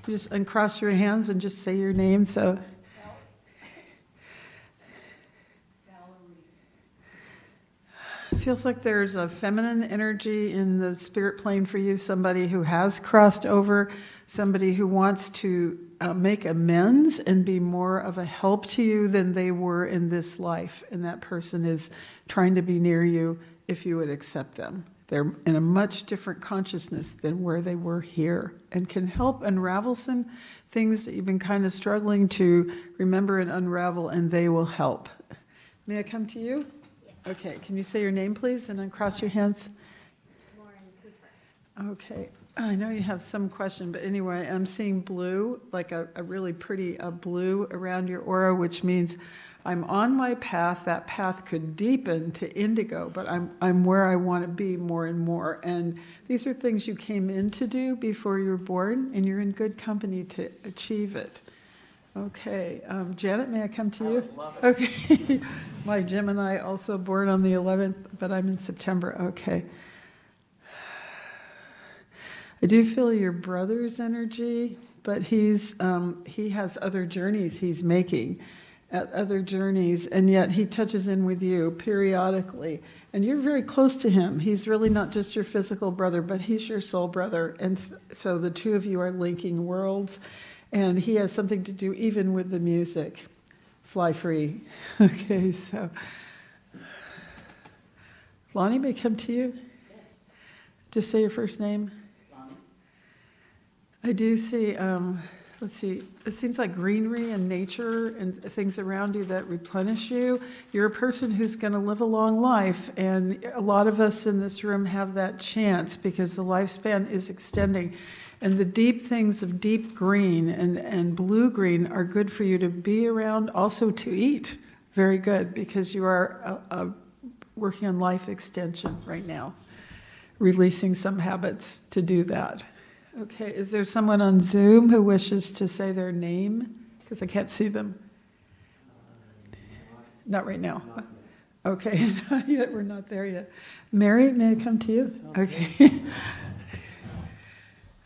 Just uncross your hands and just say your name. So, it feels like there's a feminine energy in the spirit plane for you, somebody who has crossed over, somebody who wants to make amends and be more of a help to you than they were in this life. And that person is trying to be near you if you would accept them. They're in a much different consciousness than where they were here, and can help unravel some things that you've been kind of struggling to remember and unravel, and they will help. May I come to you? Yes. Okay, can you say your name, please, and uncross your hands? Lauren Cooper. Okay, I know you have some question, but anyway, I'm seeing blue, like a really pretty blue around your aura, which means I'm on my path. That path could deepen to indigo, but I'm where I want to be more and more. And these are things you came in to do before you were born, and you're in good company to achieve it. Okay, Janet, may I come to you? I would love it. Okay, my Gemini also born on the 11th, but I'm in September. Okay. I do feel your brother's energy, but he has other journeys he's making. At other journeys, and yet he touches in with you periodically, and you're very close to him. He's really not just your physical brother, but he's your soul brother, and so the two of you are linking worlds, and he has something to do even with the music. Fly free. Okay, so Lonnie may come to you. Yes. Just say your first name. Lonnie. I do see, let's see, it seems like greenery and nature and things around you that replenish you. You're a person who's going to live a long life, and a lot of us in this room have that chance because the lifespan is extending. And the deep things of deep green and blue-green are good for you to be around, also to eat. Very good, because you are working on life extension right now, releasing some habits to do that. Okay, is there someone on Zoom who wishes to say their name? Because I can't see them. Not right now. Okay, not yet. We're not there yet. Mary, may I come to you? Okay.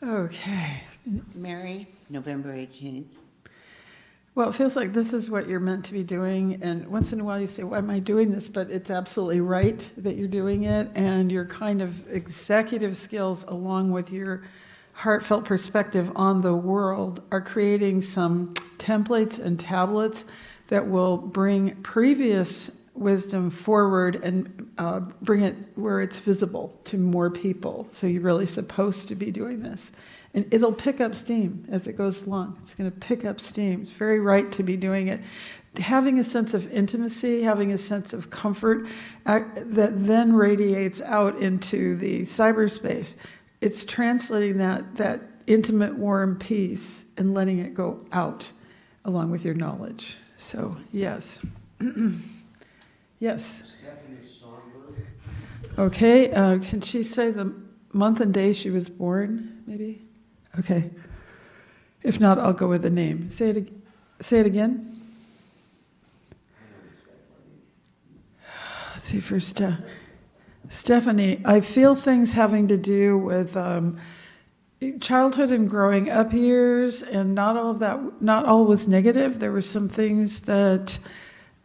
Okay. Mary, November 18th. Well, it feels like this is what you're meant to be doing, and once in a while you say, why am I doing this? But it's absolutely right that you're doing it, and your kind of executive skills along with your heartfelt perspective on the world are creating some templates and tablets that will bring previous wisdom forward and bring it where it's visible to more people. So you're really supposed to be doing this. And it'll pick up steam as it goes along. It's going to pick up steam. It's very right to be doing it. Having a sense of intimacy, having a sense of comfort that then radiates out into the cyberspace. It's translating that intimate, warm peace and letting it go out along with your knowledge. So, yes. Yes. Stephanie Sonberg. Okay, can she say the month and day she was born, maybe? Okay. If not, I'll go with the name. Say it again. see, for Stephanie, I feel things having to do with childhood and growing up years, and not all was negative. There were some things that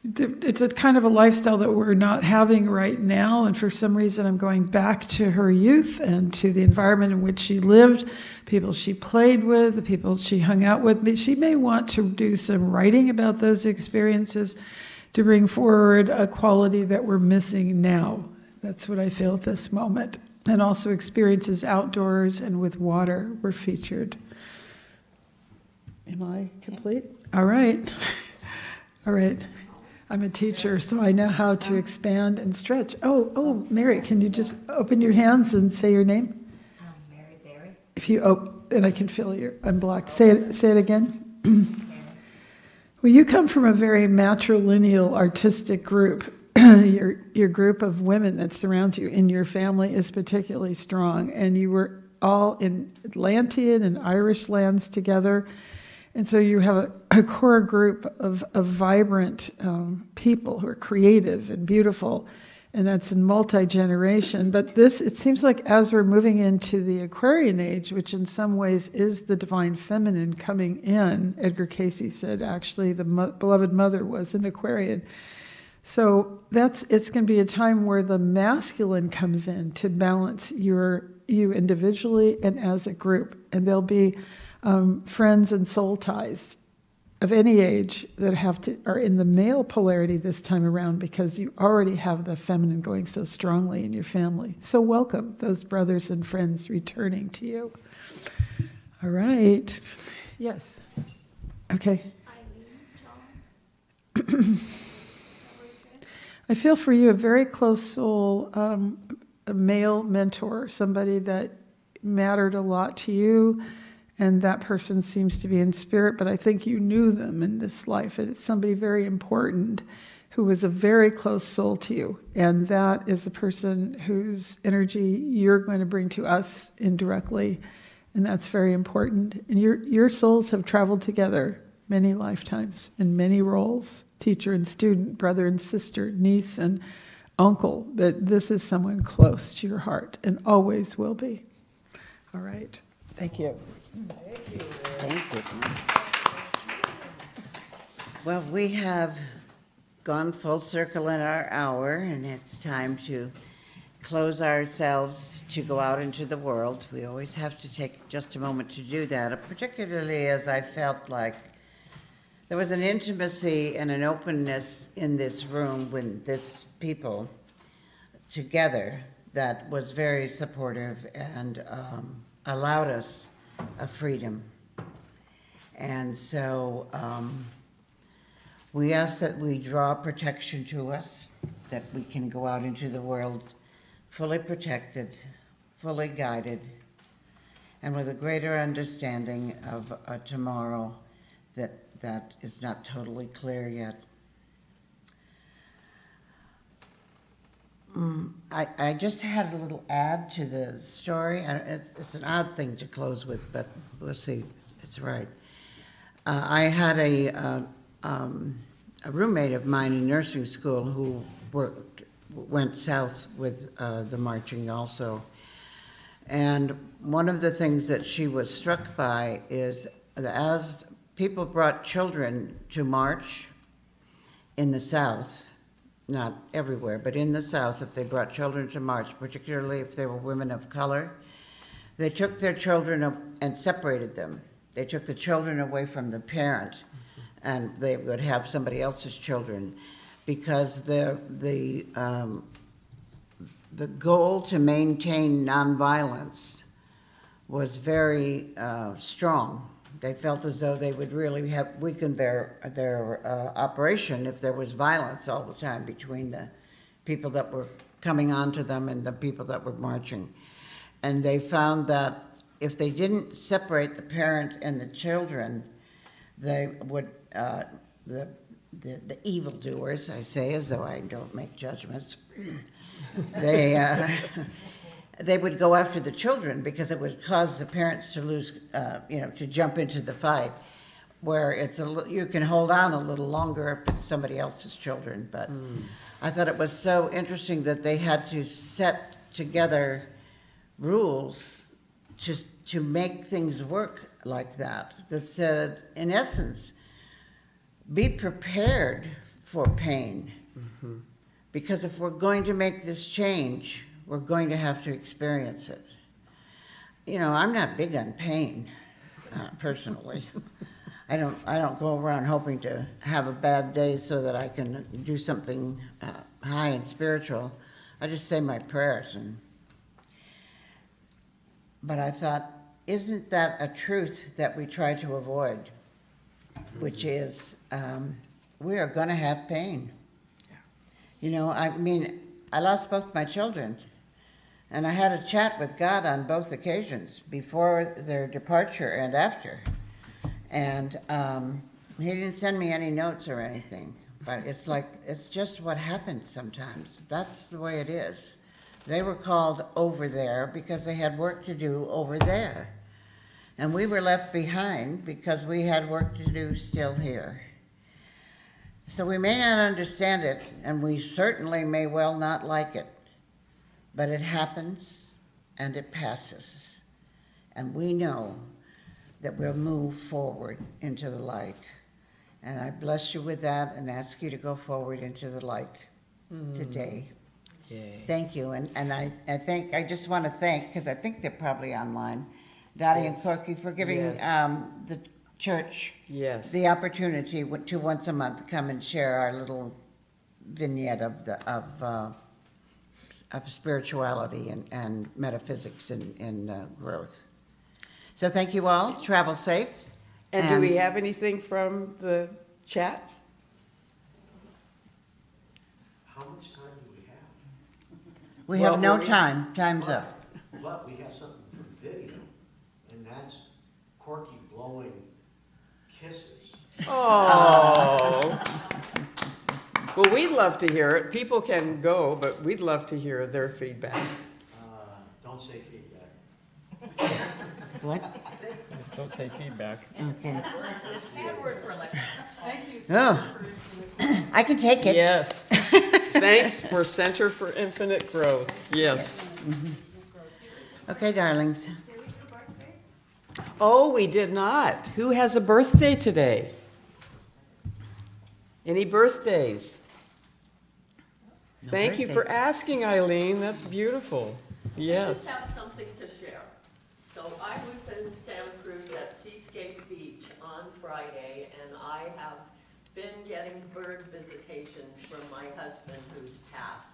it's a kind of a lifestyle that we're not having right now, and for some reason I'm going back to her youth and to the environment in which she lived, people she played with, the people she hung out with. She may want to do some writing about those experiences to bring forward a quality that we're missing now. That's what I feel at this moment. And also experiences outdoors and with water were featured. Am I complete? All right. All right. I'm a teacher, so I know how to expand and stretch. Oh, Mary, can you just open your hands and say your name? Mary Berry. If you and I can feel you unblocked. Say it again. Well, you come from a very matrilineal artistic group. Your group of women that surrounds you in your family is particularly strong, and you were all in Atlantean and Irish lands together. And so you have a core group of vibrant people who are creative and beautiful, and that's in multi-generation. But it seems like as we're moving into the Aquarian age, which in some ways is the divine feminine coming in, Edgar Cayce said actually the beloved mother was an Aquarian. So it's going to be a time where the masculine comes in to balance you individually and as a group, and there'll be friends and soul ties of any age that are in the male polarity this time around, because you already have the feminine going so strongly in your family. So welcome those brothers and friends returning to you. All right. Yes. Okay. Eileen, John. I feel for you a very close soul, a male mentor, somebody that mattered a lot to you. And that person seems to be in spirit, but I think you knew them in this life. And it's somebody very important who was a very close soul to you. And that is a person whose energy you're going to bring to us indirectly. And that's very important. And your souls have traveled together many lifetimes in many roles, teacher and student, brother and sister, niece and uncle. But this is someone close to your heart and always will be. All right. Thank you. Thank you. Well, we have gone full circle in our hour, and it's time to close ourselves to go out into the world. We always have to take just a moment to do that, particularly as I felt like there was an intimacy and an openness in this room with this people together that was very supportive and allowed us a freedom. And so we ask that we draw protection to us, that we can go out into the world fully protected, fully guided, and with a greater understanding of a tomorrow that is not totally clear yet. I just had a little add to the story. It's an odd thing to close with, but we'll see. It's right. I had a roommate of mine in nursing school who went south with the marching also. And one of the things that she was struck by is that as people brought children to march in the South, not everywhere, but in the South, if they brought children to march, particularly if they were women of color, they took their children up and separated them. They took the children away from the parent, and they would have somebody else's children, because the goal to maintain nonviolence was very strong. They felt as though they would really have weakened their operation if there was violence all the time between the people that were coming onto them and the people that were marching. And they found that if they didn't separate the parent and the children, they would, the evildoers, I say as though I don't make judgments, they would go after the children because it would cause the parents to lose, to jump into the fight. where you can hold on a little longer if it's somebody else's children. But I thought it was so interesting that they had to set together rules just to make things work like that. That said, in essence, be prepared for pain. Because if we're going to make this change, we're going to have to experience it. You know, I'm not big on pain, personally. I don't go around hoping to have a bad day so that I can do something high and spiritual. I just say my prayers. But I thought, isn't that a truth that we try to avoid? Which is, we are going to have pain. You know, I mean, I lost both my children, and I had a chat with God on both occasions, before their departure and after. And he didn't send me any notes or anything, but it's like, it's just what happens sometimes. That's the way it is. They were called over there because they had work to do over there. And we were left behind because we had work to do still here. So we may not understand it, and we certainly may well not like it, but it happens and it passes. And we know that we'll move forward into the light. And I bless you with that and ask you to go forward into the light today. Yay. Thank you. And I just want to thank, because I think they're probably online, Dottie and Yes. Corky for giving Yes. the church Yes. the opportunity to once a month come and share our little vignette of spirituality and metaphysics and growth. So thank you all. Travel safe. And do we have anything from the chat? How much time do we have? We Well, have no we- time. Time's up. But we have something from video, and that's Corky blowing kisses. Oh. Well, we'd love to hear it. People can go, but we'd love to hear their feedback. Don't say feedback. What? Just don't say feedback. Oh, I can take it. Yes. Thanks for Center for Infinite Growth. Yes. Okay, darlings. Oh, we did not. Who has a birthday today? Any birthdays? Thank you for birthdays. asking, Eileen. That's beautiful. I Yes. just have something to share. So I was in Santa Cruz at Seascape Beach on Friday, and I have been getting bird visitations from my husband who's passed.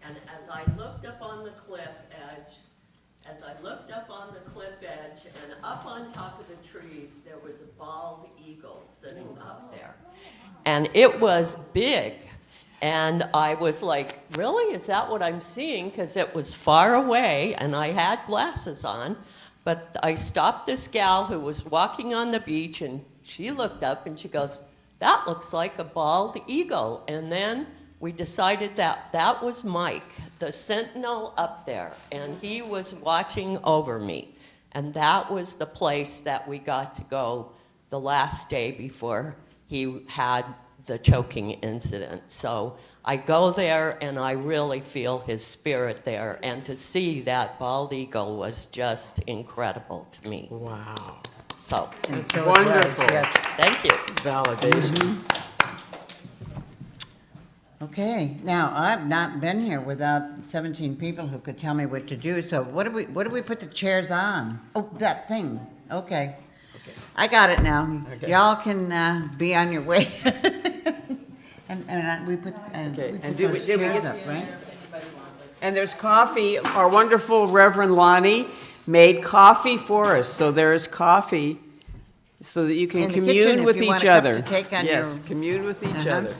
And as I looked up on the cliff edge, and up on top of the trees, there was a bald eagle sitting up there. And it was big. And I was like, really, is that what I'm seeing? Because it was far away, and I had glasses on. But I stopped this gal who was walking on the beach, and she looked up, and she goes, that looks like a bald eagle. And then we decided that that was Mike, the sentinel up there, and he was watching over me. And that was the place that we got to go the last day before he had the choking incident. So I go there and I really feel his spirit there, and to see that bald eagle was just incredible to me. Wow. So, That's So it was, wonderful. yes. thank you. Validation. Okay, now, I've not been here without 17 people who could tell me what to do, so what do we put the chairs on? Oh, that thing, okay. I got it now. Okay. Y'all can be on your way. And we put, Okay, we and put did we those get chairs up, right? And there's coffee. Our wonderful Reverend Lonnie made coffee for us. So there is coffee so that you can In the commune kitchen if with you want each a cup other. to take on Yes, your- commune with each Uh-huh. other.